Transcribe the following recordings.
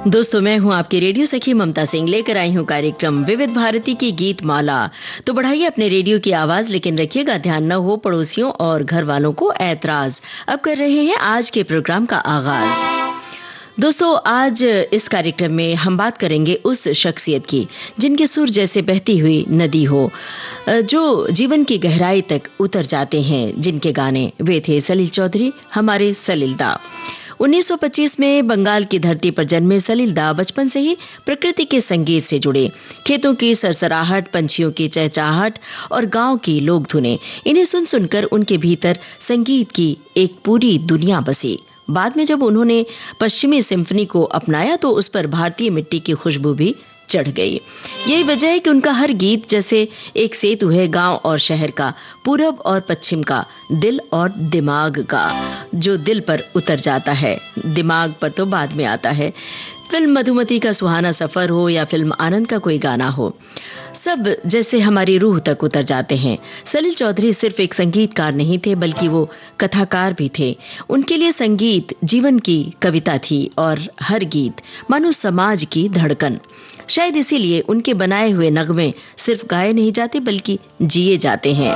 दोस्तों, मैं हूं आपकी रेडियो सखी ममता सिंह, लेकर आई हूं कार्यक्रम विविध भारती की गीत माला। तो बढ़ाइए अपने रेडियो की आवाज, लेकिन रखिएगा ध्यान न हो पड़ोसियों और घर वालों को ऐतराज। अब कर रहे हैं आज के प्रोग्राम का आगाज। दोस्तों, आज इस कार्यक्रम में हम बात करेंगे उस शख्सियत की जिनके सुर जैसे बहती हुई नदी हो, जो जीवन की गहराई तक उतर जाते हैं। जिनके गाने वे थे सलील चौधरी, हमारे सलील दा। 1925 में बंगाल की धरती पर जन्मे सलील दा बचपन से ही प्रकृति के संगीत से जुड़े। खेतों की सरसराहट, पंछियों की चहचहाहट और गांव की लोक धुनें, इन्हें सुन सुनकर उनके भीतर संगीत की एक पूरी दुनिया बसी। बाद में जब उन्होंने पश्चिमी सिम्फनी को अपनाया तो उस पर भारतीय मिट्टी की खुशबू भी चढ़ गई। यही वजह है कि उनका हर गीत जैसे एक सेतु है गांव और शहर का, पूरब और पश्चिम का, दिल और दिमाग का, जो दिल पर उतर जाता है, दिमाग पर तो बाद में आता है। फिल्म मधुमती का सुहाना सफर हो या फिल्म आनंद का कोई गाना हो, सब जैसे हमारी रूह तक उतर जाते हैं। सलील चौधरी सिर्फ एक संगीतकार नहीं थे, बल्कि वो कथाकार भी थे। उनके लिए संगीत जीवन की कविता थी और हर गीत मानो समाज की धड़कन। शायद इसीलिए उनके बनाए हुए नगमे सिर्फ गाए नहीं जाते, बल्कि जिए जाते हैं।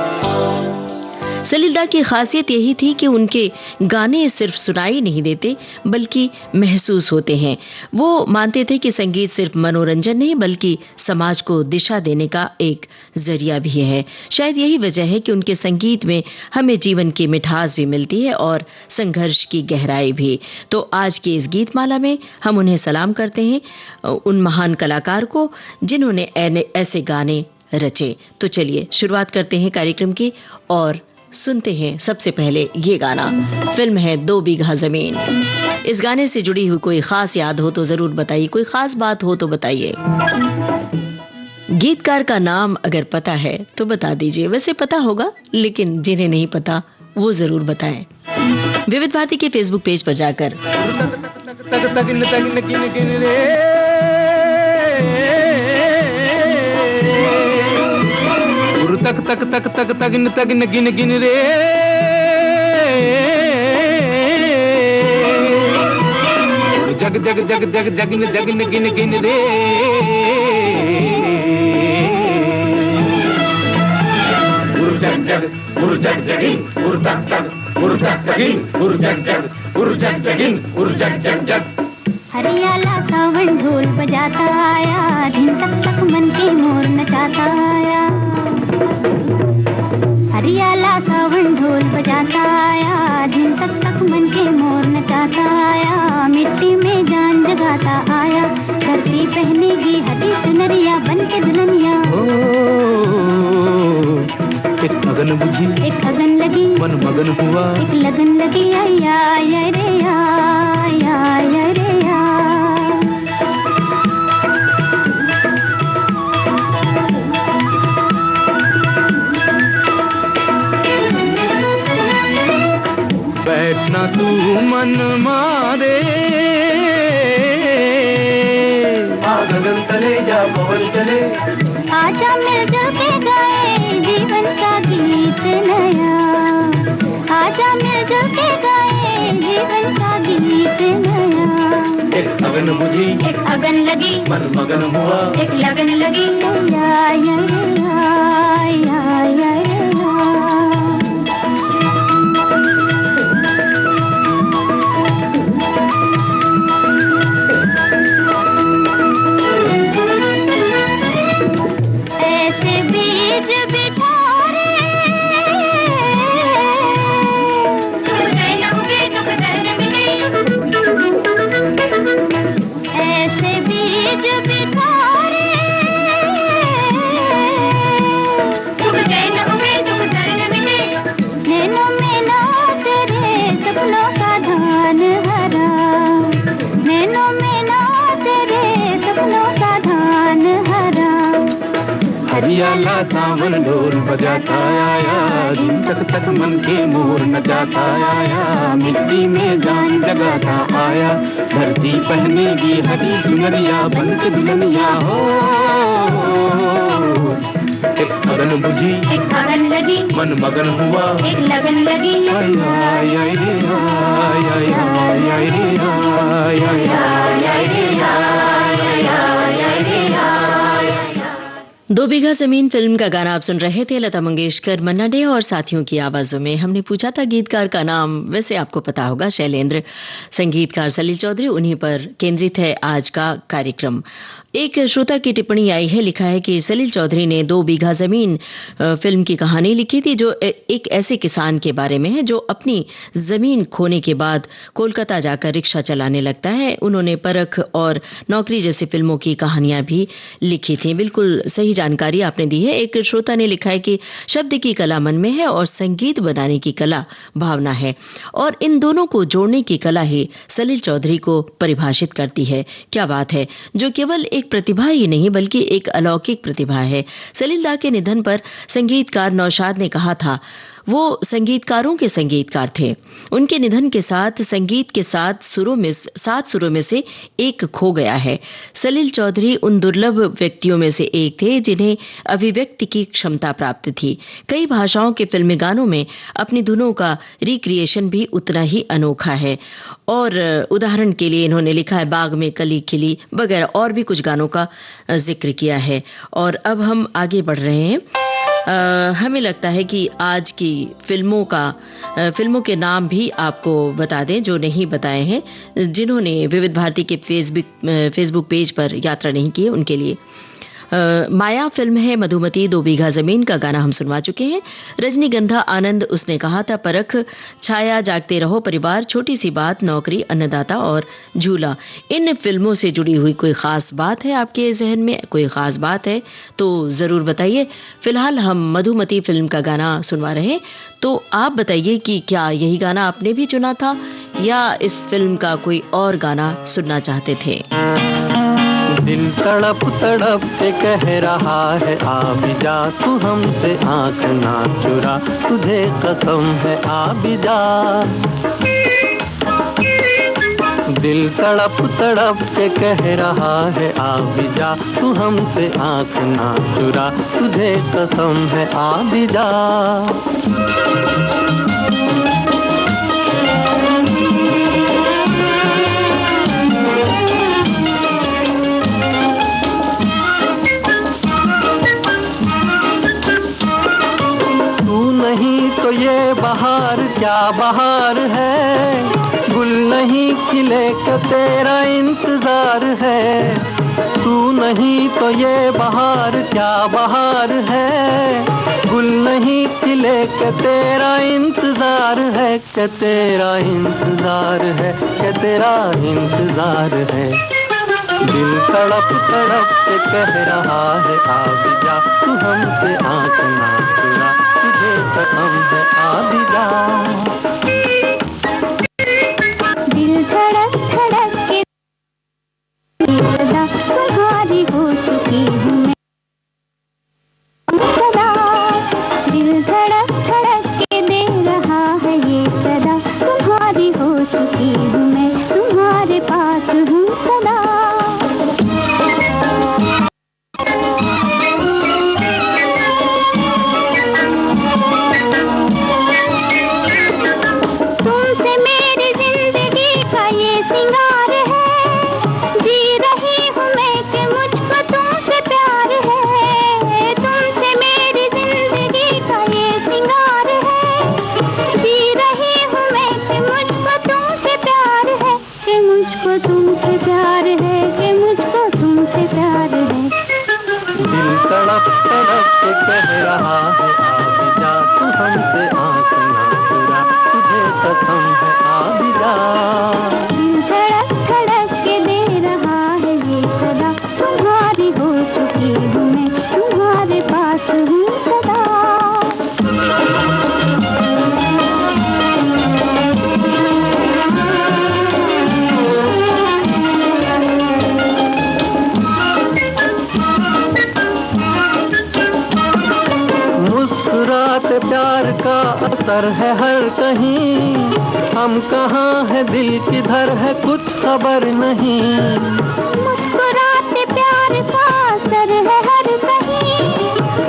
सलील दा की खासियत यही थी कि उनके गाने सिर्फ सुनाई नहीं देते, बल्कि महसूस होते हैं। वो मानते थे कि संगीत सिर्फ मनोरंजन नहीं, बल्कि समाज को दिशा देने का एक जरिया भी है। शायद यही वजह है कि उनके संगीत में हमें जीवन की मिठास भी मिलती है और संघर्ष की गहराई भी। तो आज की इस गीतमाला में हम उन्हें सलाम करते हैं, उन महान कलाकार को जिन्होंने ऐसे गाने रचे। तो चलिए शुरुआत करते हैं कार्यक्रम की और सुनते हैं सबसे पहले ये गाना। फिल्म है 2 बीघा जमीन। इस गाने से जुड़ी हुई कोई खास याद हो तो जरूर बताइए, कोई खास बात हो तो बताइए। गीतकार का नाम अगर पता है तो बता दीजिए, वैसे पता होगा, लेकिन जिन्हें नहीं पता वो जरूर बताएं। विविध भारती के फेसबुक पेज पर जाकर तक तक तक तक तगिन तगिन गिन गिन रे, जग जग जग जग जगिन जगिन गिन गिन रे, गुरु जग जग गुरु जग जगिन गुरु तक तक गुरु तक जगिन गुरु जग जग गुरु जग जगिन गुरु जग जग जग। हरियाला सावन ढोल बजाता आया, दिन तक तक मन के मोर नचाता आया। हरियाला सावन ढोल बजाता आया, दिन तक तक मन के मोर नचाता आया। मिट्टी में जान जगाता आया, धरती पहनेगी हरी चुनरिया बन के दुल्हनिया। एक अगन बुझी एक अगन लगी, मन मगन हुआ, एक लगन लगी, आया आया रे आया आया रे आ। बैठना तू मन मारे, गगन तले जा पवन चले, आजा मिलजुल के गाए जीवन का गीत नया। आजा मिलजुल के गाए जीवन का गीत नया। एक अगन बुझी एक अगन लगी, मन मगन हुआ, एक लगन लगी, या या या या या या। हरियाला सावन ढोल बजाता आया, दिन तक तक मन के मोर नचाता आया। मिट्टी में जान जगाता आया, धरती पहनेगी हरी चुनरिया बन के दुल्हनिया हो। एक अगन बुझी एक अगन लगी, मन मगन हुआ, एक लगन लगी, आय आय आय रे आय आय आय आय रे आय आय आय आय रे आय। दो बीघा जमीन फिल्म का गाना आप सुन रहे थे। लता मंगेशकर, मन्ना डे और साथियों की आवाजों में। हमने पूछा था गीतकार का नाम, वैसे आपको पता होगा, शैलेंद्र। संगीतकार सलील चौधरी, उन्हीं पर केंद्रित है आज का कार्यक्रम। एक श्रोता की टिप्पणी आई है, लिखा है कि सलील चौधरी ने दो बीघा जमीन फिल्म की कहानी लिखी थी जो एक ऐसे किसान के बारे में है जो अपनी जमीन खोने के बाद कोलकाता जाकर रिक्शा चलाने लगता है। उन्होंने परख और नौकरी जैसी फिल्मों की कहानियां भी लिखी थी। बिल्कुल सही जानकारी आपने दी है। एक श्रोता ने लिखा है कि शब्द की कला मन में है और संगीत बनाने की कला भावना है, और इन दोनों को जोड़ने की कला ही सलील चौधरी को परिभाषित करती है। क्या बात है, जो केवल एक प्रतिभा ही नहीं बल्कि एक अलौकिक प्रतिभा है। सलील दा के निधन पर संगीतकार नौशाद ने कहा था, वो संगीतकारों के संगीतकार थे। उनके निधन के साथ संगीत के सात सुरों में से एक खो गया है। सलील चौधरी उन दुर्लभ व्यक्तियों में से एक थे जिन्हें अभिव्यक्ति की क्षमता प्राप्त थी। कई भाषाओं के फिल्मी गानों में अपनी धुनों का रिक्रिएशन भी उतना ही अनोखा है। और उदाहरण के लिए इन्होंने लिखा है बाग में कली खिली वगैरह, और भी कुछ गानों का जिक्र किया है। और अब हम आगे बढ़ रहे हैं। हमें लगता है कि आज की फिल्मों के नाम भी आपको बता दें जो नहीं बताए हैं, जिन्होंने विविध भारती के फेसबुक पेज पर यात्रा नहीं की है उनके लिए। माया फिल्म है, मधुमती, दो बीघा जमीन का गाना हम सुनवा चुके हैं। रजनीगंधा आनंद, उसने कहा था परख, छाया, जागते रहो परिवार, छोटी सी बात, नौकरी, अन्नदाता और झूला। इन फिल्मों से जुड़ी हुई कोई खास बात है आपके जहन में? कोई खास बात है तो जरूर बताइए। फिलहाल हम मधुमती फिल्म का गाना सुनवा रहे हैं, तो आप बताइए कि क्या यही गाना आपने भी चुना था या इस फिल्म का कोई और गाना सुनना चाहते थे? दिल तड़प तड़प के कह रहा है आ भी जा, तू हमसे आंख ना चुरा, तुझे कसम है आ भी जा। दिल तड़प तड़प के कह रहा है आ भी जा, तू हमसे आंख ना चुरा, तुझे कसम है आ भी जा। तो ये बहार क्या बहार है, गुल नहीं खिले का तेरा इंतजार है। तू नहीं तो ये बहार क्या बहार है, गुल नहीं खिले का तेरा इंतजार है, कि तेरा इंतजार है, कि तेरा इंतजार है। दिल तड़प तड़प के कह रहा है आ भी जा, तू हमसे आंख ना चुरा, तुझे कसम है आ भी जा। दिल धड़क धड़क के सदा तुम्हारी हो चुकी हूँ मैं सदा। दिल धड़क धड़क के दे रहा है ये सदा, तुम्हारी हो चुकी हूँ मैं, तुम्हारे पास हूँ सदा। प्यार का असर है हर कहीं, हम कहाँ है दिल किधर है कुछ खबर नहीं। मुस्कुराते प्यार का असर है हर कहीं,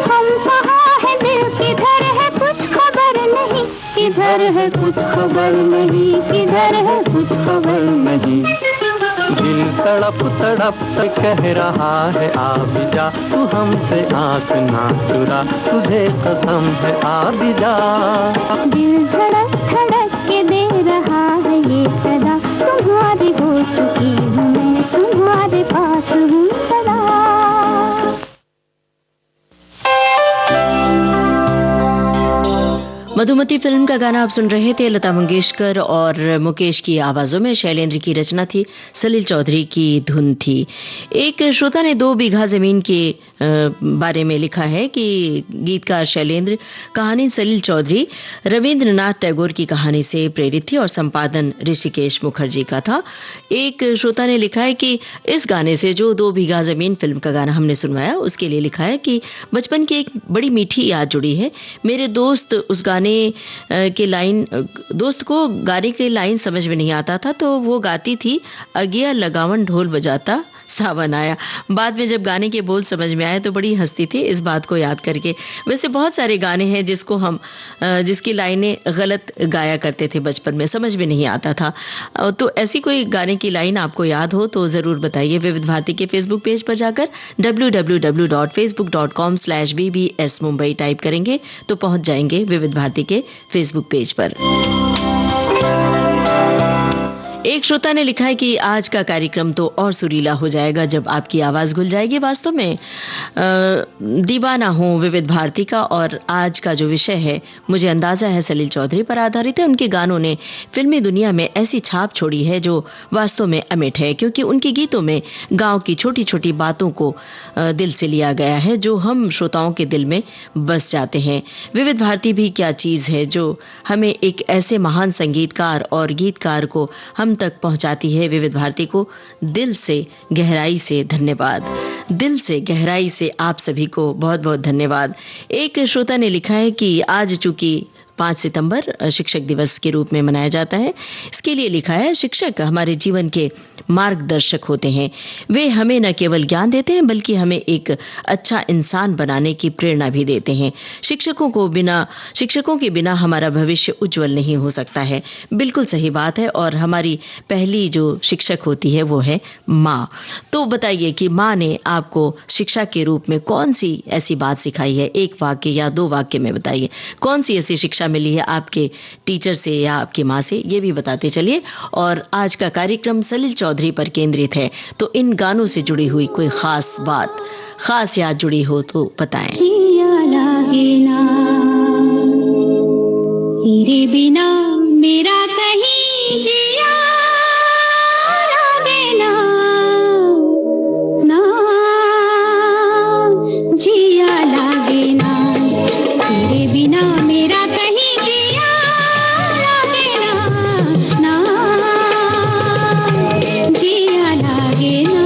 हम कहाँ है दिल किधर है कुछ खबर नहीं। किधर है कुछ खबर नहीं, किधर है कुछ खबर नहीं। दिल तड़प तड़प से कह रहा है आ भी जा, तू हमसे आंख ना चुरा, तुझे कसम है आ भी जा। दिल धड़क धड़क के दे रहा है ये सदा, तुम्हारी हो चुकी हूँ मैं, तुम्हारे पास हूँ सदा। मधुमती फिल्म का गाना आप सुन रहे थे। लता मंगेशकर और मुकेश की आवाजों में, शैलेंद्र की रचना थी, सलील चौधरी की धुन थी। एक श्रोता ने 2 बीघा जमीन के बारे में लिखा है कि गीतकार शैलेंद्र, कहानी सलील चौधरी, रविंद्रनाथ टैगोर की कहानी से प्रेरित थी और संपादन ऋषिकेश मुखर्जी का था। एक श्रोता ने लिखा है कि इस गाने से, जो 2 बीघा जमीन फिल्म का गाना हमने सुनवाया, उसके लिए लिखा है कि बचपन की एक बड़ी मीठी याद जुड़ी है। मेरे दोस्त उस गाने के लाइन, दोस्त को गाने के लाइन समझ में नहीं आता था, तो वो गाती थी, अगिया लगावन ढोल बजाता सावन आया। बाद में जब गाने के बोल समझ में आए तो बड़ी हंसती थी इस बात को याद करके। वैसे बहुत सारे गाने हैं जिसकी लाइनें गलत गाया करते थे बचपन में, समझ में नहीं आता था। तो ऐसी कोई गाने की लाइन आपको याद हो तो जरूर बताइए। विविध भारती के फेसबुक पेज पर जाकर www.facebook.com/bbs मुंबई टाइप करेंगे तो पहुंच जाएंगे विविध भारती के फेसबुक पेज पर। एक श्रोता ने लिखा है कि आज का कार्यक्रम तो और सुरीला हो जाएगा जब आपकी आवाज घुल जाएगी। वास्तव में दीवाना हूं विविध भारती का, और आज का जो विषय है मुझे अंदाजा है सलील चौधरी पर आधारित है। उनके गानों ने फिल्मी दुनिया में ऐसी छाप छोड़ी है जो वास्तव में अमिट है, क्योंकि उनके गीतों में गांव की छोटी छोटी बातों को दिल से लिया गया है, जो हम श्रोताओं के दिल में बस जाते हैं। विविध भारती भी क्या चीज है जो हमें एक ऐसे महान संगीतकार और गीतकार को हम तक पहुंचाती है। विविध भारती को दिल से गहराई से धन्यवाद। दिल से गहराई से आप सभी को बहुत बहुत धन्यवाद। एक श्रोता ने लिखा है कि आज चूंकि 5 सितंबर शिक्षक दिवस के रूप में मनाया जाता है, इसके लिए लिखा है, शिक्षक हमारे जीवन के मार्गदर्शक होते हैं। वे हमें न केवल ज्ञान देते हैं बल्कि हमें एक अच्छा इंसान बनाने की प्रेरणा भी देते हैं। शिक्षकों के बिना हमारा भविष्य उज्जवल नहीं हो सकता है। बिल्कुल सही बात है। और हमारी पहली जो शिक्षक होती है वो है माँ। तो बताइए कि माँ ने आपको शिक्षा के रूप में कौन सी ऐसी बात सिखाई है? 1 वाक्य या 2 वाक्य में बताइए, कौन सी ऐसी शिक्षा मिली है आपके टीचर से या आपकी माँ से, ये भी बताते चलिए। और आज का कार्यक्रम सलील चौधरी पर केंद्रित है, तो इन गानों से जुड़ी हुई कोई खास बात, खास याद जुड़ी हो तो बताएं। जिया लागे ना तेरे बिना मेरा कहीं जिया लागे ना, ना जिया लागे ना तेरे बिना मेरा कहीं जिया लागे ना, ना जिया लागे ना।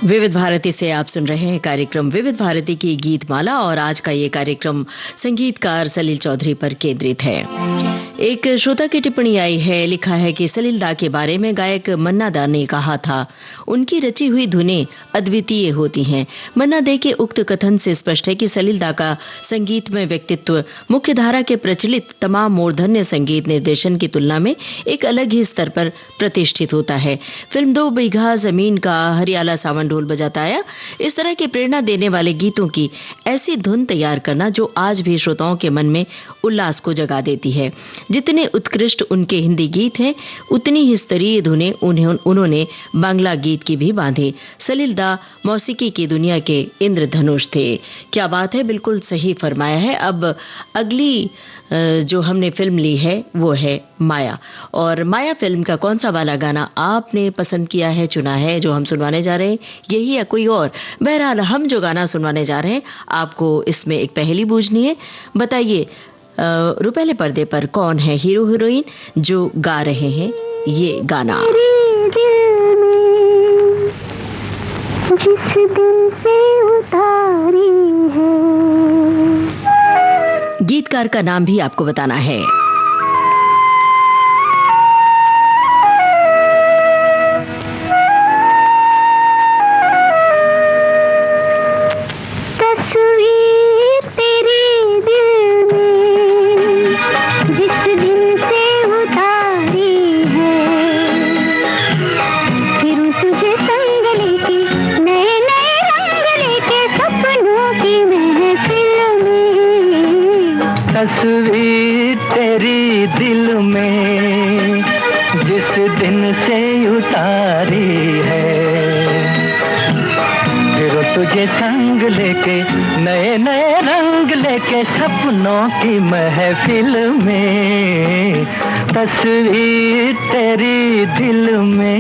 विविध भारती से आप सुन रहे हैं कार्यक्रम विविध भारती की गीत माला और आज का ये कार्यक्रम संगीतकार सलील चौधरी पर केंद्रित है। एक श्रोता की टिप्पणी आई है, लिखा है कि सलील दा के बारे में गायक मन्ना दा ने कहा था, उनकी रची हुई धुनें अद्वितीय होती हैं। मन्ना दे के उक्त कथन से स्पष्ट है कि सलील दा का संगीतमय व्यक्तित्व मुख्य धारा के प्रचलित तमाम मूर्धन्य संगीत निर्देशन की तुलना में एक अलग ही स्तर पर प्रतिष्ठित होता है। फिल्म 2 बीघा जमीन का हरियाला सावन ढोल बजाता आया, इस तरह के प्रेरणा देने वाले गीतों की ऐसी धुन तैयार करना जो आज भी श्रोताओं के मन में उल्लास को जगा देती है। जितने उत्कृष्ट उनके हिंदी गीत हैं, उतनी ही स्तरीय धुनें उन्होंने बांग्ला गीत की भी बांधी। सलील दा मौसीकी की दुनिया के इंद्रधनुष थे। क्या बात है, बिल्कुल सही फरमाया है। अब अगली जो हमने फिल्म ली है वो है माया, और माया फिल्म का कौन सा वाला गाना आपने पसंद किया है, चुना है, जो हम सुनवाने जा रहे हैं, यही या कोई और? बहरहाल हम जो गाना सुनवाने जा रहे हैं आपको इसमें एक पहेली बूझनी है। बताइए रुपहले पर्दे पर कौन है हीरो हीरोइन जो गा रहे हैं ये गाना? जिस दिल से उतारी है। गीतकार का नाम भी आपको बताना है। तस्वीर तेरी दिल में जिस दिन से उतारी है, फिर तुझे संग लेके नए नए रंग लेके सपनों की महफिल में। तस्वीर तेरी दिल में।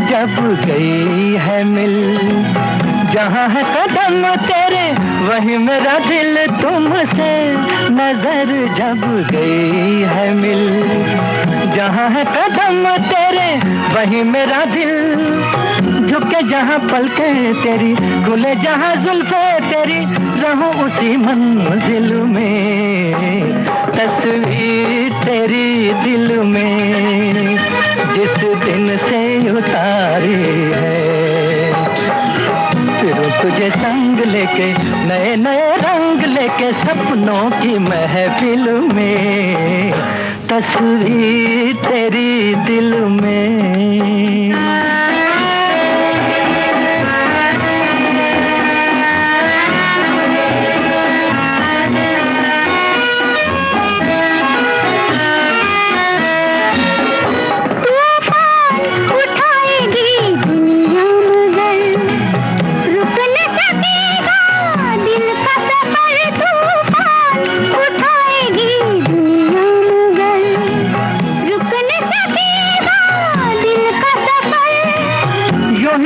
जब गई है मिल, जहाँ है कदम तेरे वही मेरा दिल। तुमसे नजर जब गई है मिल, जहाँ है कदम तेरे वही मेरा दिल। झुके जहाँ पलके तेरी, खुले जहाँ जुल्फे तेरी, रहूं उसी मंजिल में। तस्वीर तेरी दिल में जिस दिन से उतारी है, फिर तुझे संग लेके नए नए रंग लेके सपनों की महफिल में। तस्वीर तेरी दिल में।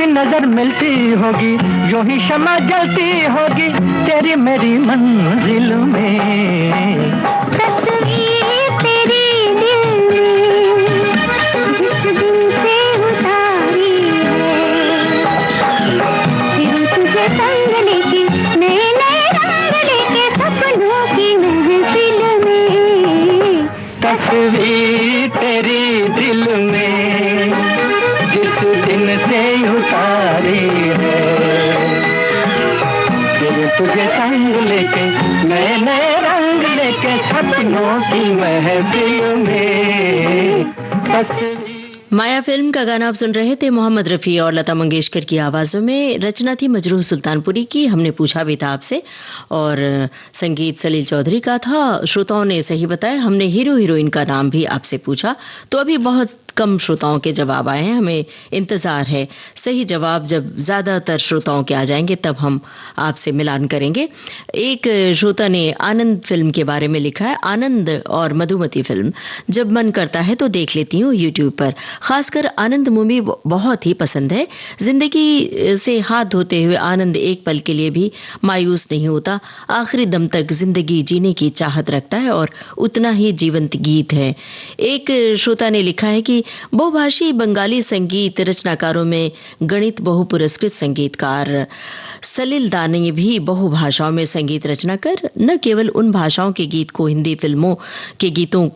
नजर मिलती होगी, यूं ही शमा जलती होगी तेरी मेरी मंजिल में। तस्वीर तेरी दिल में जिस दिन से उतारी है, तुझे संग लेके नए नए रंग लेके सपनों की महफिल में तस्वीर। माया फिल्म का गाना आप सुन रहे थे मोहम्मद रफ़ी और लता मंगेशकर की आवाज़ों में। रचना थी मजरूह सुल्तानपुरी की। हमने पूछा भी था आपसे और संगीत सलील चौधरी का था। श्रोताओं ने सही बताया। हमने हीरो हीरोइन का नाम भी आपसे पूछा तो अभी बहुत कम श्रोताओं के जवाब आए हैं। हमें इंतजार है सही जवाब जब ज़्यादातर श्रोताओं के आ जाएंगे तब हम आपसे मिलान करेंगे। एक श्रोता ने आनंद फिल्म के बारे में लिखा है। आनंद और मधुमती फिल्म जब मन करता है तो देख लेती हूँ यूट्यूब पर। खासकर आनंद मूवी बहुत ही पसंद है। जिंदगी से हाथ धोते हुए आनंद एक पल के लिए भी मायूस नहीं होता। आखिरी दम तक जिंदगी जीने की चाहत रखता है और उतना ही जीवंत गीत है। एक श्रोता ने लिखा है कि बहुभाषी बंगाली संगीत रचनाकारों में गणित बहुपुरस्कृत संगीतकार सलील दा ने भी बहुभाषाओं में संगीत रचना कर न केवल उन भाषाओं के गीत को हिंदी फिल्मों के गीतों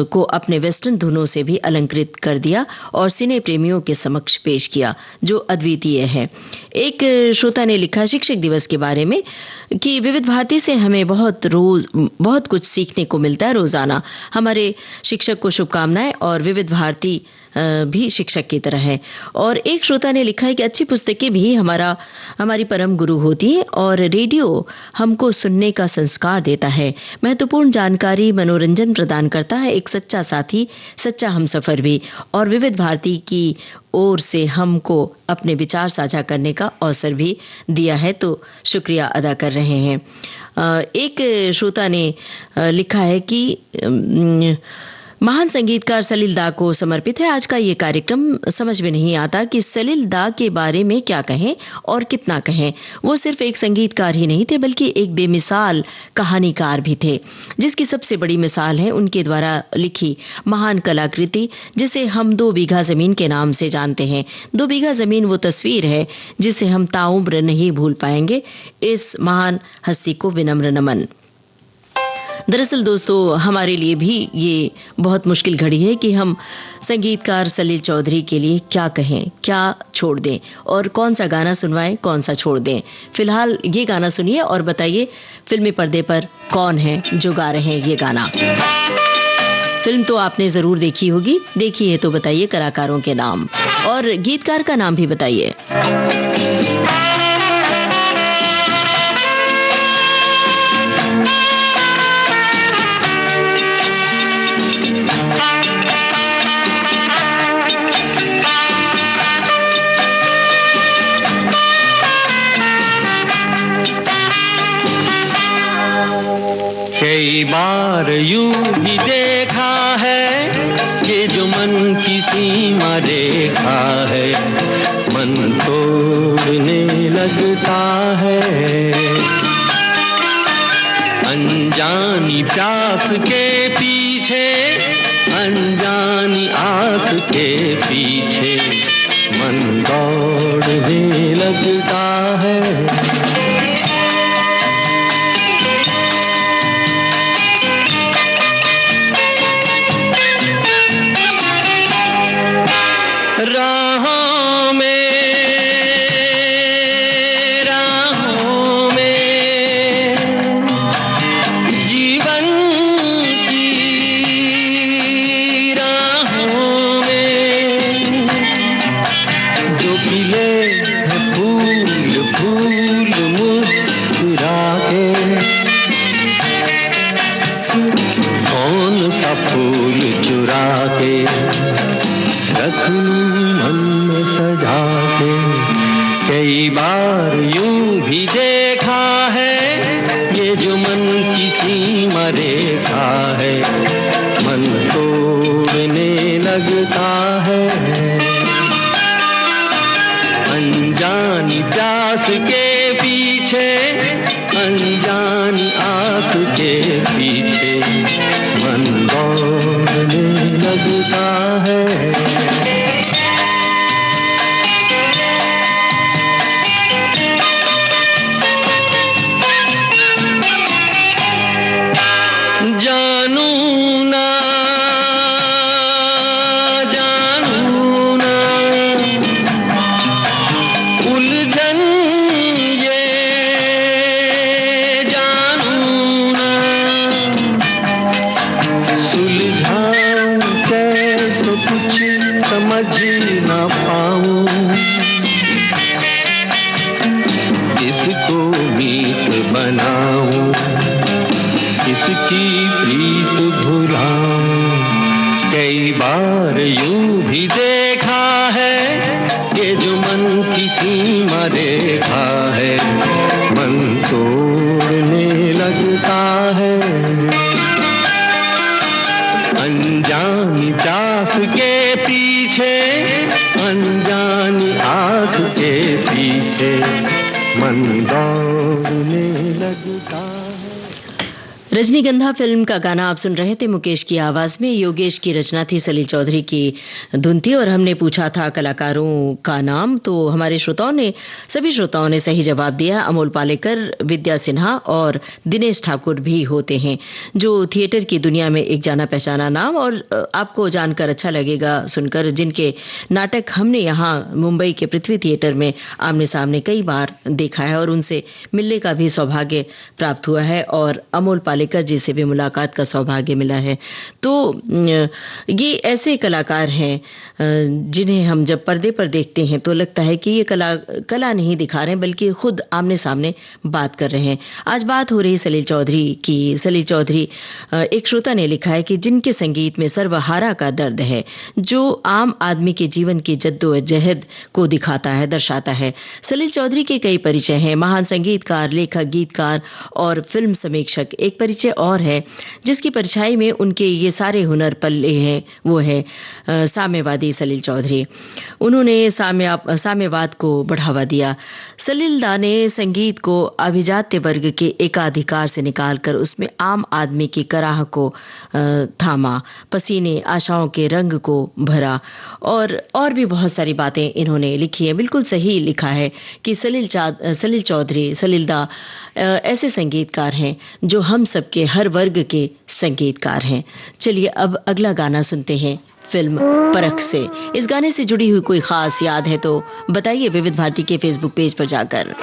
को अपने वेस्टर्न धुनों से भी अलंकृत कर दिया और सिने प्रेमियों के समक्ष पेश किया जो अद्वितीय है। एक श्रोता ने लिखा शिक्षक दिवस के बारे में कि विविध भारती से हमें बहुत कुछ सीखने को मिलता है रोजाना। हमारे शिक्षक को शुभकामनाएं और विविध भारती भी शिक्षक की तरह है। और एक श्रोता ने लिखा है कि अच्छी पुस्तकें भी हमारी परम गुरु होती है और रेडियो हमको सुनने का संस्कार देता है। महत्वपूर्ण जानकारी मनोरंजन प्रदान करता है। एक सच्चा साथी सच्चा हमसफर भी और विविध भारती की ओर से हमको अपने विचार साझा करने का अवसर भी दिया है तो शुक्रिया अदा कर रहे हैं। एक श्रोता ने लिखा है कि महान संगीतकार सलील दा को समर्पित है आज का ये कार्यक्रम। समझ में नहीं आता कि सलील दा के बारे में क्या कहें और कितना कहें। वो सिर्फ एक संगीतकार ही नहीं थे बल्कि एक बेमिसाल कहानीकार भी थे जिसकी सबसे बड़ी मिसाल है उनके द्वारा लिखी महान कलाकृति जिसे हम 2 बीघा जमीन के नाम से जानते हैं। 2 बीघा जमीन वो तस्वीर है जिसे हम ताउम्र नहीं भूल पाएंगे। इस महान हस्ती को विनम्र नमन। दरअसल दोस्तों हमारे लिए भी ये बहुत मुश्किल घड़ी है कि हम संगीतकार सलील चौधरी के लिए क्या कहें, क्या छोड़ दें और कौन सा गाना सुनवाएं, कौन सा छोड़ दें। फिलहाल ये गाना सुनिए और बताइए फिल्मी पर्दे पर कौन है जो गा रहे हैं ये गाना। फिल्म तो आपने जरूर देखी होगी। देखी है तो बताइए कलाकारों के नाम और गीतकार का नाम भी बताइए। कई बार यूं भी देखा है ये जो मन की सीमा देखा है मन तोड़ने लगता है। अनजानी प्यास के पीछे अनजानी आस के पीछे मन दौड़ने लगता है। राहों में जीवन की राहों में जो खिले फूल फूल मुस्कुरा के कौन सा फूल चुरा के रखूं मन में सजा के। कई बार यूं भी देखा है ये जो मन की सीमा रेखा है मन तोड़ने लगता है। अनजानी प्यास के पीछे अनजानी आस के पीछे मन दौड़ने लगता है। रेखा है, मन तोड़ने लगता है। अनजानी प्यास के पीछे, अनजानी आँख के पीछे मन दौड़ने लगता है। रजनीगंधा फिल्म का गाना आप सुन रहे थे मुकेश की आवाज में। योगेश की रचना थी, सलील चौधरी की धुन थी। और हमने पूछा था कलाकारों का नाम, तो हमारे सभी श्रोताओं ने सही जवाब दिया। अमोल पालेकर, विद्या सिन्हा और दिनेश ठाकुर भी होते हैं, जो थिएटर की दुनिया में एक जाना पहचाना नाम। और आपको जानकर अच्छा लगेगा सुनकर, जिनके नाटक हमने यहाँ मुंबई के पृथ्वी थिएटर में आमने सामने कई बार देखा है और उनसे मिलने का भी सौभाग्य प्राप्त हुआ है, और अमोल पालेकर जी से भी मुलाकात का सौभाग्य मिला है। तो ये ऐसे कलाकार हैं जिन्हें हम जब पर्दे पर देखते हैं तो लगता है कि ये कला नहीं दिखा रहे हैं, बल्कि खुद आमने सामने बात कर रहे हैं। आज बात हो रही सलील चौधरी की। सलील चौधरी, एक श्रोता ने लिखा है कि जिनके संगीत में सर्वहारा का दर्द है, जो आम आदमी के जीवन की जद्दोजहद को दिखाता है, दर्शाता है। सलील चौधरी के कई परिचय हैं, महान संगीतकार, लेखक, गीतकार और फिल्म समीक्षक। एक परिचय और है जिसकी परछाई में उनके ये सारे हुनर पल्ले हैं, वो है साम्यवादी सलील चौधरी। उन्होंने साम्यवाद को बढ़ावा दिया। सलील दा ने संगीत को अभिजात्य वर्ग के एकाधिकार से निकालकर उसमें आम आदमी की कराह को थामा, पसीने आशाओं के रंग को भरा, और भी बहुत सारी बातें इन्होंने लिखी है। बिल्कुल सही लिखा है कि सलील चौधरी, सलील दा ऐसे संगीतकार हैं जो हम सबके हर वर्ग के संगीतकार हैं। चलिए अब अगला गाना सुनते हैं फिल्म परख से। इस गाने से जुड़ी हुई कोई खास याद है तो बताइए विविध भारती के फेसबुक पेज पर जाकर।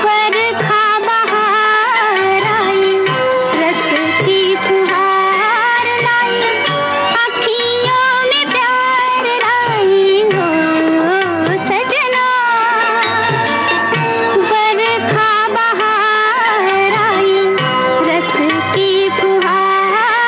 बरखा बहार आई, रस की फुहार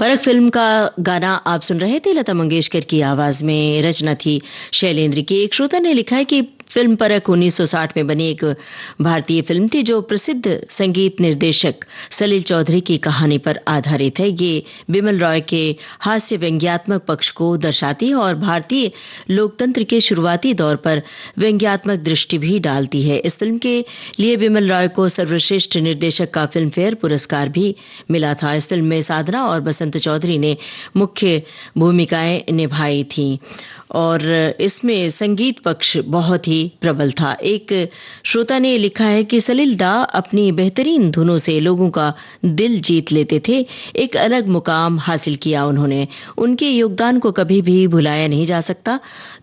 परख फिल्म का गाना आप सुन रहे थे लता मंगेशकर की आवाज में। रचना थी शैलेंद्र की। एक श्रोता ने लिखा है कि फिल्म परख 1960 में बनी एक भारतीय फिल्म थी जो प्रसिद्ध संगीत निर्देशक सलील चौधरी की कहानी पर आधारित है। ये बिमल रॉय के हास्य व्यंग्यात्मक पक्ष को दर्शाती है और भारतीय लोकतंत्र के शुरुआती दौर पर व्यंग्यात्मक दृष्टि भी डालती है। इस फिल्म के लिए बिमल रॉय को सर्वश्रेष्ठ निर्देशक का फिल्म फेयर पुरस्कार भी मिला था। इस फिल्म में साधना और बसंत चौधरी ने मुख्य भूमिकाएं निभाई थीं और इसमें संगीत पक्ष बहुत ही प्रबल था। एक श्रोता ने लिखा है कि सलील दा अपनी बेहतरीन धुनों से लोगों का दिल जीत लेते थे। एक अलग मुकाम हासिल किया उन्होंने। उनके योगदान को कभी भी भुलाया नहीं जा सकता।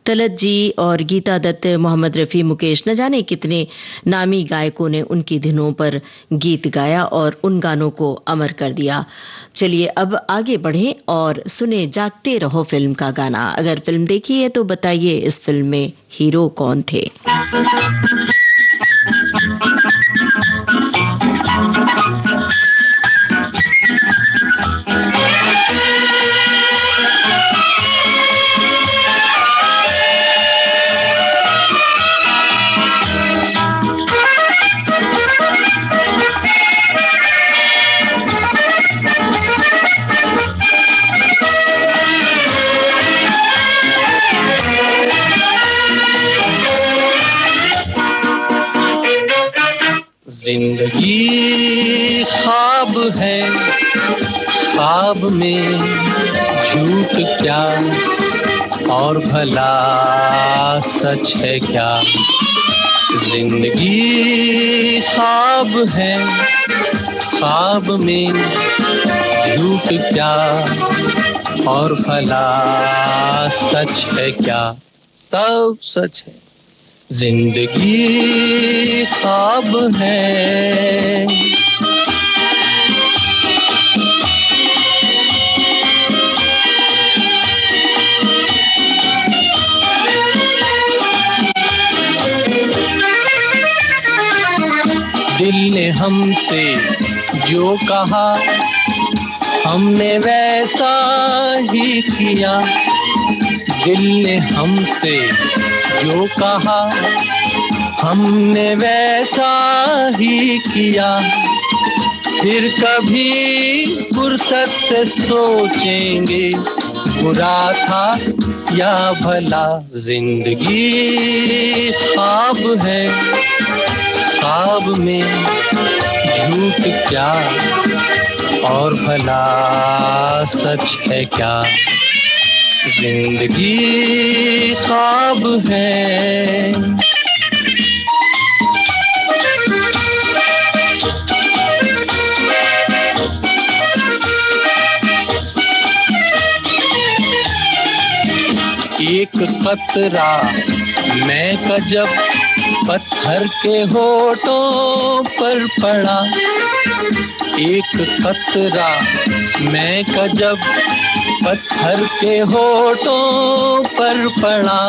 तलत जी और गीता दत्त, मोहम्मद रफी, मुकेश, न जाने कितने नामी गायकों ने उनकी धुनों पर गीत गाया और उन गानों को अमर कर दिया। चलिए अब आगे बढ़ें और सुने जागते रहो फिल्म का गाना। अगर फिल्म देखी है तो बताइए इस फिल्म में हीरो कौन थे। जिंदगी ख्वाब है, ख्वाब में झूठ क्या और भला सच है क्या। जिंदगी ख्वाब है, ख्वाब में झूठ क्या और भला सच है क्या। सब सच है, जिंदगी ख्वाब है। दिल ने हमसे जो कहा हमने वैसा ही किया। दिल ने हमसे जो कहा हमने वैसा ही किया। फिर कभी फुर्सत से सोचेंगे बुरा था या भला। जिंदगी ख्वाब है, ख्वाब में झूठ क्या और भला सच है क्या। जिंदगी ख्वाब है। एक कतरा मैं का जब पत्थर के होठों पर पड़ा। एक कतरा मैं का जब पत्थर के होठों पर पड़ा।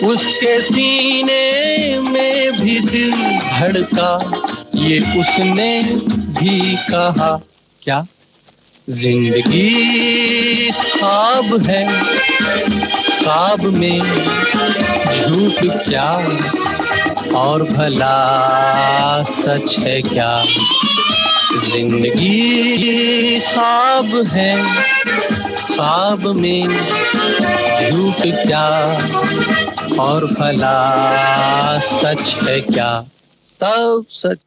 उसके सीने में भी दिल धड़का, ये उसने भी कहा क्या। जिंदगी ख्वाब है, ख्वाब में झूठ क्या और भला सच है क्या। जिंदगी ख्वाब है, ख्वाब में झूठ क्या और भला सच है क्या। सब सच।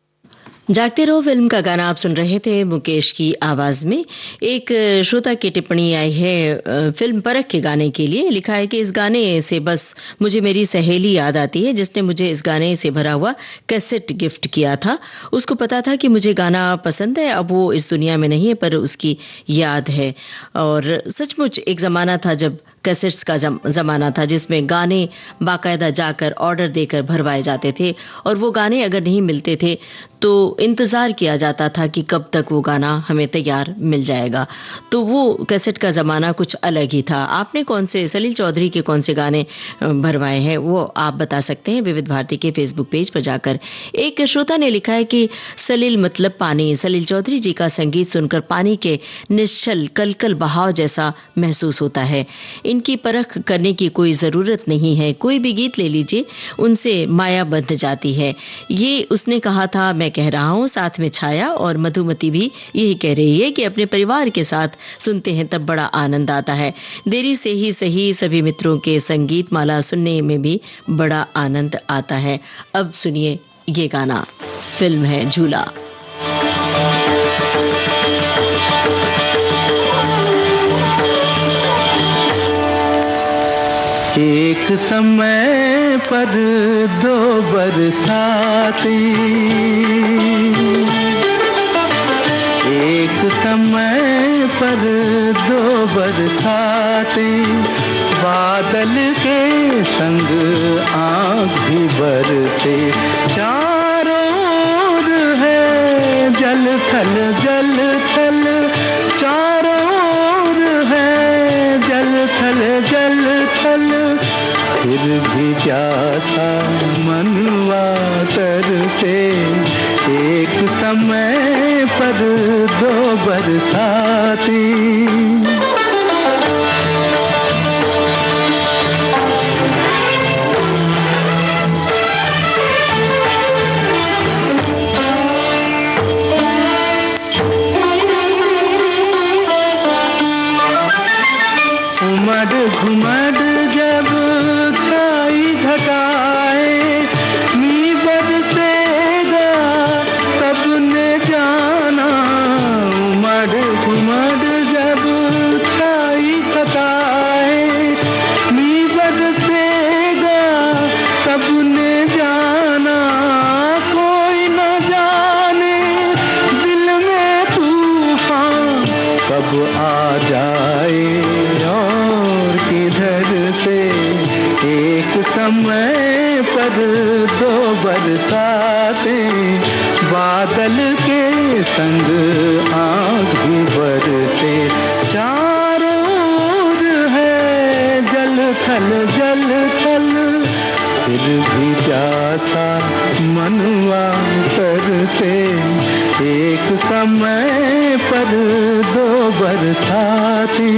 जागते रहो फिल्म का गाना आप सुन रहे थे मुकेश की आवाज में। एक श्रोता की टिप्पणी आई है फिल्म परख के गाने के लिए। लिखा है कि इस गाने से बस मुझे मेरी सहेली याद आती है जिसने मुझे इस गाने से भरा हुआ कैसेट गिफ्ट किया था। उसको पता था कि मुझे गाना पसंद है, अब वो इस दुनिया में नहीं है पर उसकी याद है। और सचमुच एक जमाना था जब कैसेट्स का जमाना था, जिसमें गाने बाकायदा जाकर ऑर्डर देकर भरवाए जाते थे और वो गाने अगर नहीं मिलते थे तो इंतजार किया जाता था कि कब तक वो गाना हमें तैयार मिल जाएगा। तो वो कैसेट का जमाना कुछ अलग ही था। आपने कौन से सलील चौधरी के कौन से गाने भरवाए हैं वो आप बता सकते हैं विविध भारती के फेसबुक पेज पर जाकर। एक श्रोता ने लिखा है कि सलील मतलब पानी। सलील चौधरी जी का संगीत सुनकर पानी के निश्चल कलकल बहाव जैसा महसूस होता है। इनकी परख करने की कोई जरूरत नहीं है, कोई भी गीत ले लीजिए उनसे माया बंध जाती है। ये उसने कहा था, मैं कह रहा हूं, साथ में छाया और मधुमती भी यही कह रही है कि अपने परिवार के साथ सुनते हैं तब बड़ा आनंद आता है। देरी से ही सही सभी मित्रों के संगीत माला सुनने में भी बड़ा आनंद आता है। अब सुनिए ये गाना, फिल्म है झूला। एक समय पर दो बरसाती, एक समय पर दो बरसाती, बादल के संग आँख भी बरसे, चारों ओर है जल थल जल थल, चारों ओर है जल थल जल थल, फिर भी प्यासा मनवा तरसे, एक समय पर दो बरसाती। उमड़ घुमड़ जब छाई घटाए, मी बरसेगा सबने जाना, उमड़ घुमड़ जब छाई घटाए, मी बरसेगा सबने जाना, कोई न जाने दिल में तूफान कब आ जाए और किधर से, एक समय पर दो बरसातें, बादल के संग आँख भी बरसे, चारों ओर है जल थल जल थल, फिर भी प्यासा मनवा तरसे, एक समय पर दो बरसाती।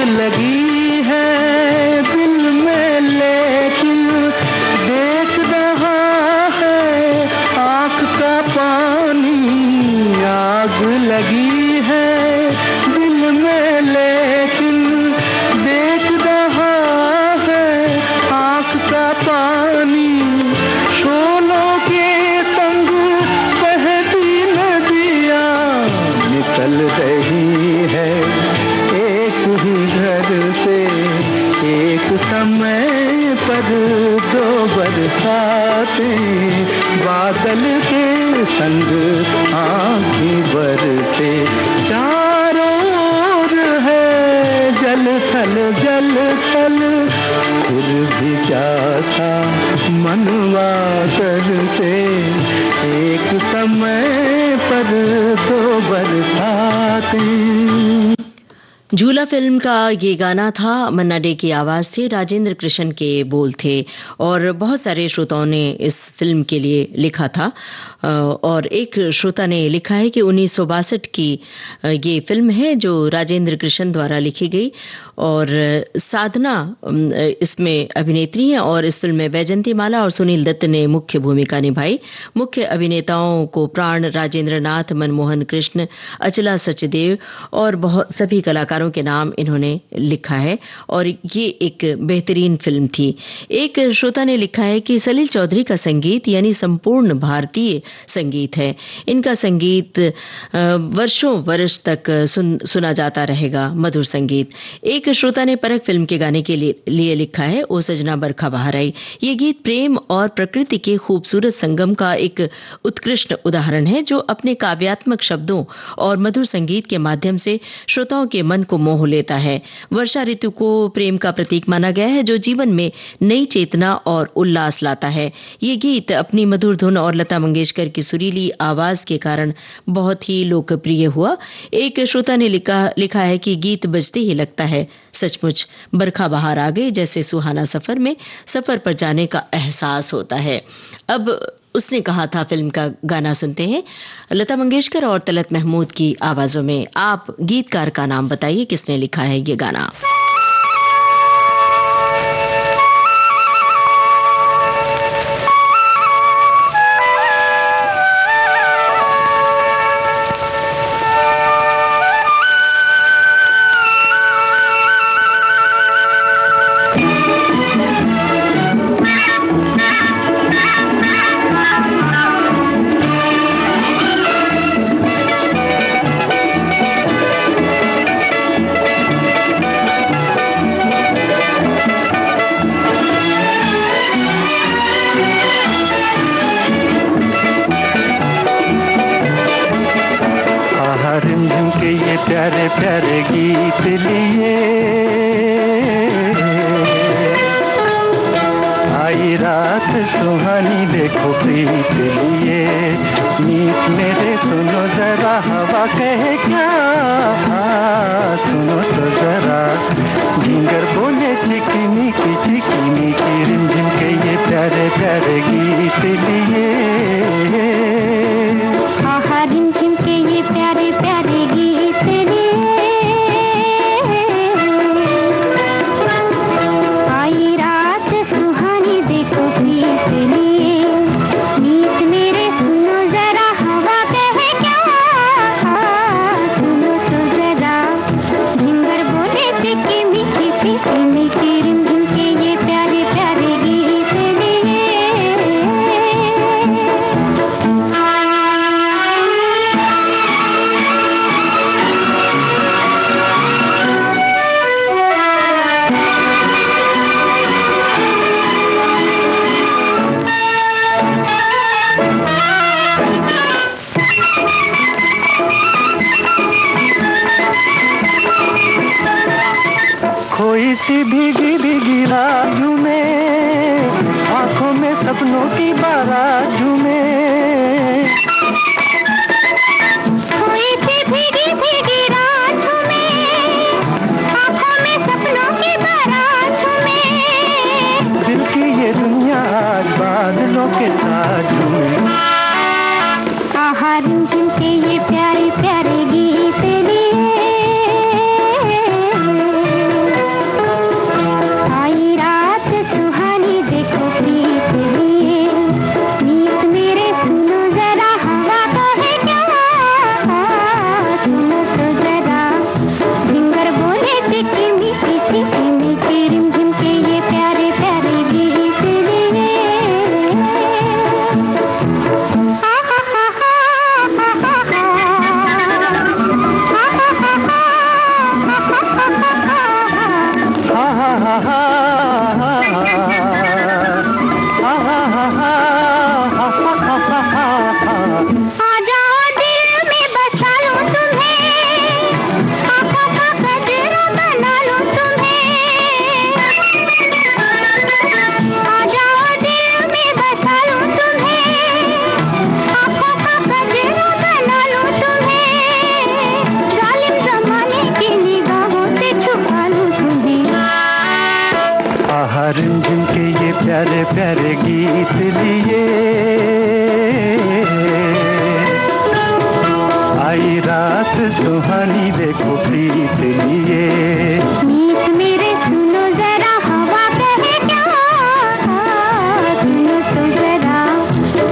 लगी है दिल में लेकिन देख रहा है आँख का पानी, आग लगी है दिल में लेकिन देख रहा है आँख का पानी, शोलों के संग बहती नदियाँ निकल रही है एक ही घर से, एक समय पर दो बरसातें, बादल के संग आँख भी बरसे, चारों ओर है जल थल जल थल, फिर भी प्यासा मनवा तरसे, एक समय पर दो बरसातें। झूला फिल्म का ये गाना था। मन्ना डे की आवाज थी, राजेंद्र कृष्ण के बोल थे और बहुत सारे श्रोताओं ने इस फिल्म के लिए लिखा था। और एक श्रोता ने लिखा है कि 1962 की ये फिल्म है जो राजेंद्र कृष्ण द्वारा लिखी गई और साधना इसमें अभिनेत्री हैं और इस फिल्म में वैजंती माला और सुनील दत्त ने मुख्य भूमिका निभाई। मुख्य अभिनेताओं को प्राण, राजेंद्र नाथ, मनमोहन कृष्ण, अचला सचदेव और बहुत सभी कलाकारों कलाकारों के नाम इन्होंने लिखा है और ये एक बेहतरीन फिल्म थी। एक श्रोता ने लिखा है कि सलील चौधरी का संगीत यानी संपूर्ण भारतीय संगीत है। इनका संगीत वर्षों वर्ष तक सुना जाता रहेगा, मधुर संगीत। एक श्रोता ने परख फिल्म के गाने के लिए लिखा है, ओ सजना बरखा बहार आई। ये गीत प्रेम और प्रकृति के खूबसूरत संगम का एक उत्कृष्ट उदाहरण है, जो अपने काव्यात्मक शब्दों और मधुर संगीत के माध्यम से श्रोताओं के मन को मोह लेता है। वर्षा ऋतु को प्रेम का प्रतीक माना गया है, जो जीवन में नई चेतना और उल्लास लाता है। ये गीत अपनी मधुर धुन और लता मंगेशकर की सुरीली आवाज के कारण बहुत ही लोकप्रिय हुआ। एक श्रोता ने लिखा है कि गीत बजते ही लगता है सचमुच बरखा बहार आ गई, जैसे सुहाना सफर में सफर पर जाने का एहसास होता है। अब उसने कहा था फिल्म का गाना सुनते हैं, लता मंगेशकर और तलत महमूद की आवाजों में। आप गीतकार का नाम बताइए, किसने लिखा है ये गाना? प्यारे प्यारे गीत लिए आई रात सुहानी, देखो प्रीत लिए। मीत मेरे सुनो जरा, हवा कहे क्या, सुनो तो जरा। झिंगर बोले चिकनी की रिमझिम के ये प्यारे प्यारे गीत लिए। आहा रिमझिम के ये प्यारे प्यारे गीत लिए। आई रात सुहानी, देखो प्रीत लिए। मीत मेरे सुनो जरा, हवा कहे क्या, सुनो तो जरा। झिंगर बोले चिकी मीठी रिमझिम के ये प्यारे प्यारे गीत लिए। कोई सी भीगी भीगी रात में, आंखों में सपनों की बारात में। कोई सी भीगी भीगी रात में, आंखों में सपनों की बारात में। दिल की ये दुनिया आज बादलों के साथ झूमे। आहा रिमझिम के ये प्यारे प्यारे गीत लिए। आई रात सुहानी, देखो प्रीत लिए। मीत मेरे सुनो जरा, हवा कहे क्या, सुनो तो जरा। झिंगर बोले चिकी मीठी रिमझिम के ये प्यारे प्यारे गीत लिए। आ जाओ दिल में बसा लूं तुम्हें, आँखों का गजरा बना लूं तुम्हें। आ जाओ दिल में बसा लूं तुम्हें, आँखों का गजरा बना लूं तुम्हें। जालिम ज़माने की निगाहों से छुपा लूं तुम्हें। आहा रिमझिम के ये प्यारे प्यारे गीत लिए। आई रात सुहानी, देखो प्रीत लिए। मीत मेरे सुनो जरा, हवा कहे क्या, सुनो तो जरा।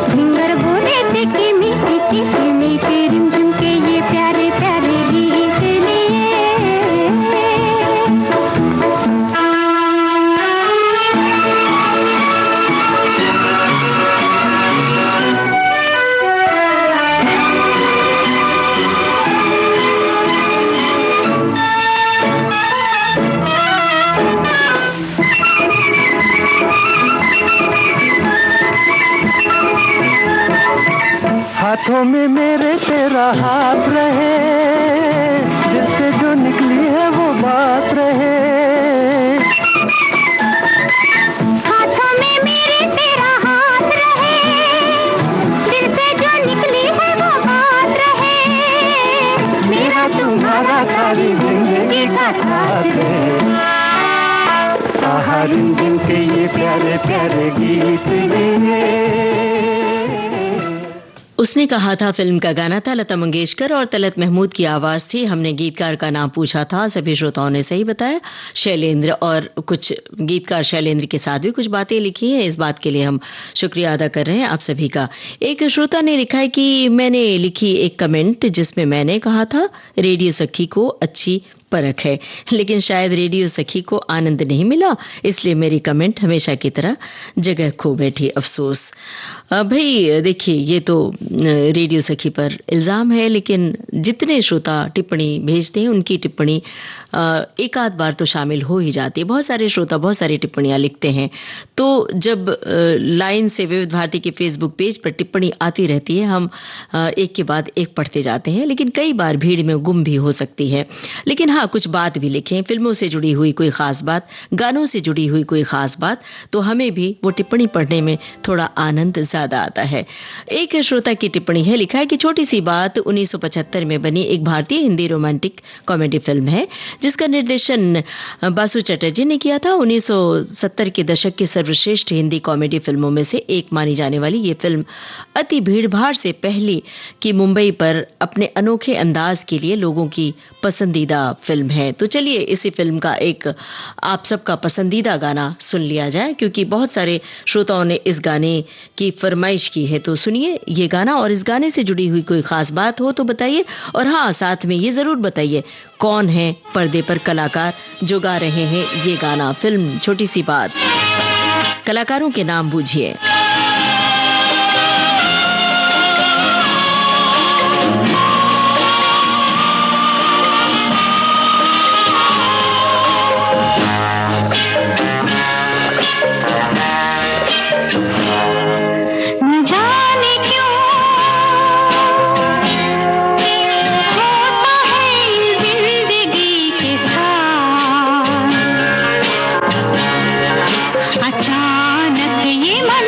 झिंगर बोले चिकी मीठी रिमझिम के ये प्यारे प्यारे गीत लिए। हाथों में मेरे तेरा हाथ रहे, दिल से जो निकली है वो बात रहे। हाथों में मेरे तेरा हाथ रहे, दिल से जो निकली है वो बात रहे। मेरा तुम्हारा सारी जिंदगी का साथ है। आहा रिमझिम के ये प्यारे प्यारे गीत ये। उसने कहा था फिल्म का गाना था लता मंगेशकर और तलत महमूद की आवाज थी। हमने गीतकार का नाम पूछा था, सभी श्रोताओं ने सही बताया, शैलेंद्र। और कुछ गीतकार शैलेंद्र के साथ भी कुछ बातें लिखी हैं, इस बात के लिए हम शुक्रिया अदा कर रहे हैं आप सभी का। एक श्रोता ने लिखा है कि मैंने लिखी एक कमेंट जिसमें मैंने कहा था रेडियो सखी को अच्छी परख है, लेकिन शायद रेडियो सखी को आनंद नहीं मिला, इसलिए मेरी कमेंट हमेशा की तरह जगह खो बैठी। अफसोस। भाई देखिए, ये तो रेडियो सखी पर इल्जाम है, लेकिन जितने श्रोता टिप्पणी भेजते हैं उनकी टिप्पणी एक आध बार तो शामिल हो ही जाती है। बहुत सारे श्रोता बहुत सारी टिप्पणियां लिखते हैं, तो जब लाइन से विविध भारती के फेसबुक पेज पर टिप्पणी आती रहती है, हम एक के बाद एक पढ़ते जाते हैं, लेकिन कई बार भीड़ में गुम भी हो सकती है। लेकिन हाँ, कुछ बात भी लिखें, फिल्मों से जुड़ी हुई कोई खास बात, गानों से जुड़ी हुई कोई खास बात, तो हमें भी वो टिप्पणी पढ़ने में थोड़ा आनंद ज्यादा आता है। एक श्रोता की टिप्पणी है, लिखा है कि छोटी सी बात 1975 में बनी एक भारतीय हिंदी रोमांटिक कॉमेडी फिल्म है जिसका निर्देशन बासु चटर्जी ने किया था। 1970 के दशक की सर्वश्रेष्ठ हिंदी कॉमेडी फिल्मों में से एक मानी जाने वाली ये फिल्म अति भीड़भाड़ से पहली कि मुंबई पर अपने अनोखे अंदाज के लिए लोगों की पसंदीदा फिल्म है। तो चलिए इसी फिल्म का एक आप सबका पसंदीदा गाना सुन लिया जाए, क्योंकि बहुत सारे श्रोताओं ने इस गाने की फरमाइश की है। तो सुनिए ये गाना, और इस गाने से जुड़ी हुई कोई खास बात हो तो बताइए, और हाँ, साथ में ये जरूर बताइए कौन है पर्दे पर कलाकार जो गा रहे हैं ये गाना। फिल्म छोटी सी बात, कलाकारों के नाम बूझिए। अचानक ये मन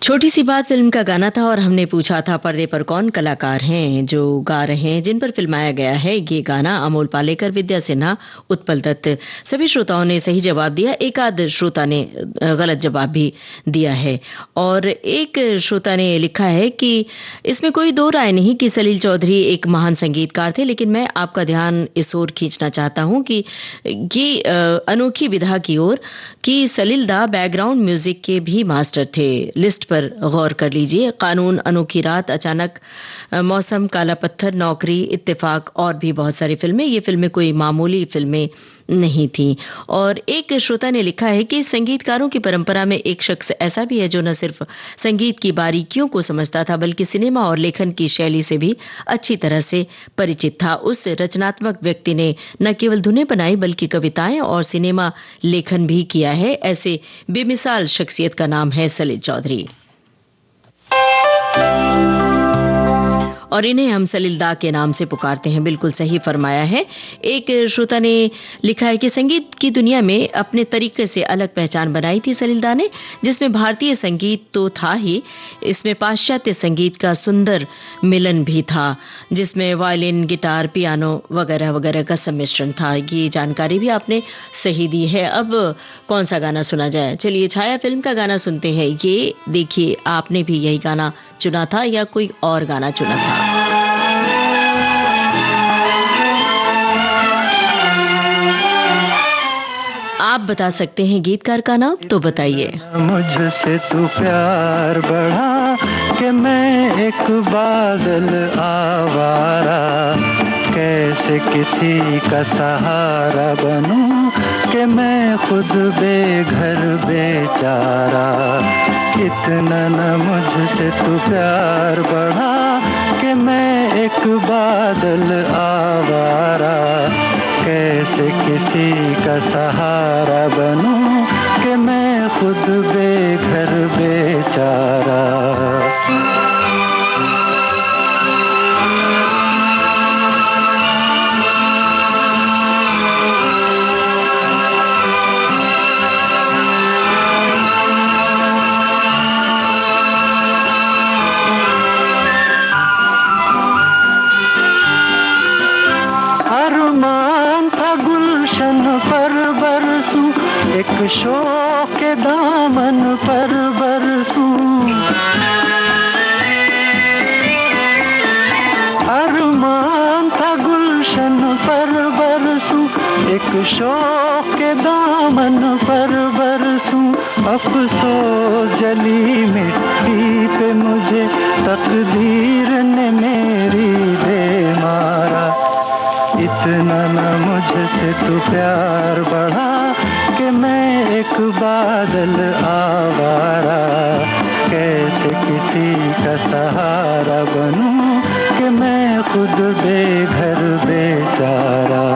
छोटी सी बात फिल्म का गाना था और हमने पूछा था पर्दे पर कौन कलाकार हैं जो गा रहे हैं, जिन पर फिल्माया गया है ये गाना। अमोल पालेकर, विद्या सिन्हा, उत्पल दत्त। सभी श्रोताओं ने सही जवाब दिया, एक आध श्रोता ने गलत जवाब भी दिया है। और एक श्रोता ने लिखा है कि इसमें कोई दो राय नहीं कि सलील चौधरी एक महान संगीतकार थे, लेकिन मैं आपका ध्यान इस ओर खींचना चाहता हूं कि ये अनोखी विधा की ओर कि सलील दा बैकग्राउंड म्यूजिक के भी मास्टर थे। लिस्ट पर गौर कर लीजिए, कानून, अनोखी रात, अचानक, मौसम, काला पत्थर, नौकरी, इत्तेफाक और भी बहुत सारी फिल्में। ये फिल्में कोई मामूली फिल्में नहीं थी। और एक श्रोता ने लिखा है कि संगीतकारों की परंपरा में एक शख्स ऐसा भी है जो न सिर्फ संगीत की बारीकियों को समझता था बल्कि सिनेमा और लेखन की शैली से भी अच्छी तरह से परिचित था। उस रचनात्मक व्यक्ति ने न केवल धुनें बनाई बल्कि कविताएं और सिनेमा लेखन भी किया है। ऐसे बेमिसाल शख्सियत का नाम है सलील चौधरी और इन्हें हम सलील दा के नाम से पुकारते हैं। बिल्कुल सही फरमाया है। एक श्रोता ने लिखा है कि संगीत की दुनिया में अपने तरीके से अलग पहचान बनाई थी सलील दा ने, जिसमें भारतीय संगीत तो था ही, इसमें पाश्चात्य संगीत का सुंदर मिलन भी था, जिसमें वायलिन, गिटार, पियानो वगैरह वगैरह का सम्मिश्रण था। ये जानकारी भी आपने सही दी है। अब कौन सा गाना सुना जाए? चलिए छाया फिल्म का गाना सुनते हैं। ये देखिए, आपने भी यही गाना चुना था या कोई और गाना चुना था? आप बता सकते हैं गीतकार का नाम, तो बताइए। मुझसे तू प्यार बढ़ा कि मैं एक बादल आवारा, कैसे किसी का सहारा बनूं कि मैं खुद बेघर बेचारा। इतना न मुझसे तू प्यार बढ़ा कि मैं एक बादल आवारा, कैसे किसी का सहारा बनूं कि मैं खुद बेघर बेचारा। एक शौक के दामन पर बरसूं, अरमान था गुलशन पर बरसूं, एक शौक के दामन पर बरसूं। अफसोस जली मिट्टी पे मुझे तकदीर ने मेरी दे मारा। इतना न मुझसे तू प्यार बढ़ा कि मैं एक बादल आवारा, कैसे किसी का सहारा बनूं कि मैं खुद बेघर बेचारा।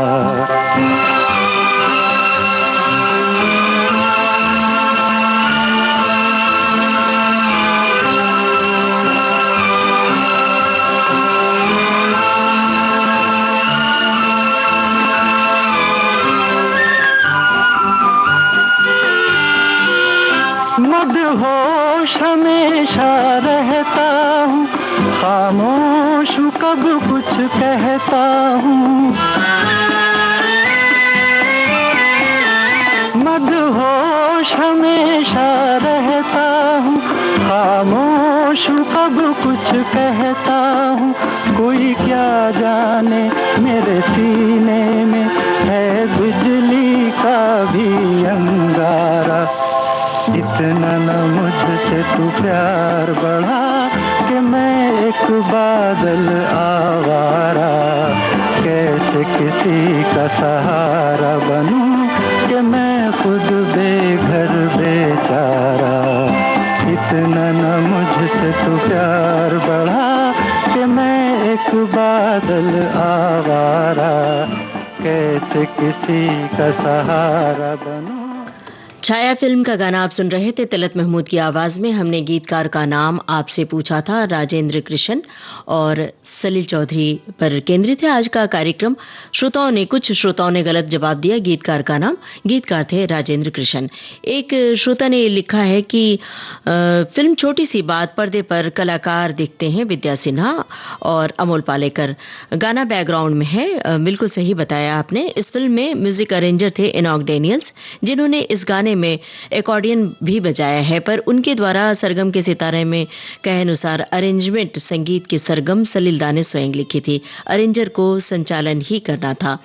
मदहोश हमेशा रहता हूँ, खामोश हूँ कब कुछ कहता हूँ। मदहोश हमेशा रहता हूँ, खामोश हूँ कब कुछ कहता हूँ। कोई क्या जाने मेरे सीने में है बिजली का भी अंगारा। इतना न मुझसे तू प्यार बढ़ा कि मैं एक बादल आवारा, कैसे किसी का सहारा बनूं कि मैं खुद बेघर बेचारा। इतना न मुझसे तू प्यार बढ़ा कि मैं एक बादल आवारा, कैसे किसी का सहारा बनूं। छाया फिल्म का गाना आप सुन रहे थे तिलत महमूद की आवाज में। हमने गीतकार का नाम आपसे पूछा था, राजेंद्र कृष्ण और सलील चौधरी पर केंद्रित है आज का कार्यक्रम। कुछ श्रोताओं ने गलत जवाब दिया। गीतकार का नाम, गीतकार थे राजेंद्र कृष्ण। एक श्रोता ने लिखा है कि फिल्म छोटी सी बात, पर्दे पर कलाकार दिखते हैं विद्या सिन्हा और अमोल पालेकर, गाना बैकग्राउंड में है। बिल्कुल सही बताया आपने। इस फिल्म में म्यूजिक अरेंजर थे इनॉक डेनियल्स, जिन्होंने इस गाने में एकॉर्डियन भी बजाया है, पर उनके द्वारा सरगम के सितारे में कहे अनुसार अरेंजमेंट संगीत की सरगम सलील दा ने स्वयं लिखी थी, अरेंजर को संचालन ही करना था।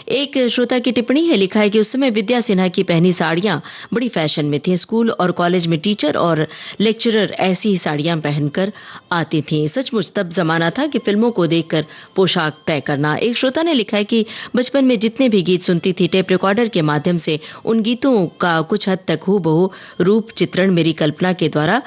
एक श्रोता की टिप्पणी है, लिखा है कि उस समय विद्या सिन्हा की पहनी साड़ियां बड़ी फैशन में थी। स्कूल और कॉलेज में टीचर और लेक्चरर ऐसी ही साड़ियां पहनकर आती थी। सचमुच तब जमाना था कि फिल्मों को देखकर पोशाक तय करना। एक श्रोता ने लिखा है कि बचपन में जितने भी गीत सुनती थी, टेप रिकॉर्डर के माध्यम से उन गीतों का कुछ हद तक हूबहू रूप चित्रण मेरी कल्पना के द्वारा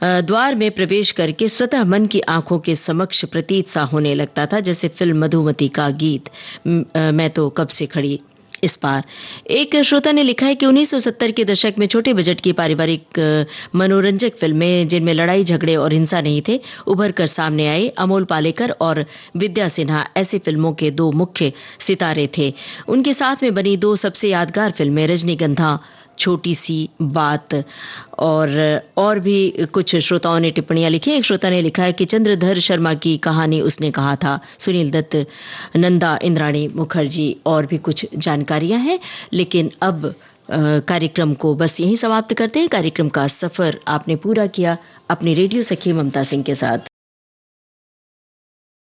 द्वार में प्रवेश करके स्वतः मन की आंखों के समक्ष प्रतीत सा होने लगता था, जैसे फिल्म मधुमती का गीत मैं तो कब से खड़ी इस पार। एक श्रोता ने लिखा है कि 1970 के दशक में छोटे बजट की पारिवारिक मनोरंजक फिल्में, जिनमें लड़ाई झगड़े और हिंसा नहीं थे, उभर कर सामने आई। अमोल पालेकर और विद्या सिन्हा ऐसी फिल्मों के दो मुख्य सितारे थे। उनके साथ में बनी दो सबसे यादगार फिल्में रजनीगंधा, छोटी सी बात, और भी कुछ श्रोताओं ने टिप्पणियां लिखी। एक श्रोता ने लिखा है कि चंद्रधर शर्मा की कहानी उसने कहा था, सुनील दत्त, नंदा इंद्राणी मुखर्जी, और भी कुछ जानकारियां हैं। लेकिन अब कार्यक्रम को बस यहीं समाप्त करते हैं। कार्यक्रम का सफर आपने पूरा किया अपनी रेडियो सखी ममता सिंह के साथ।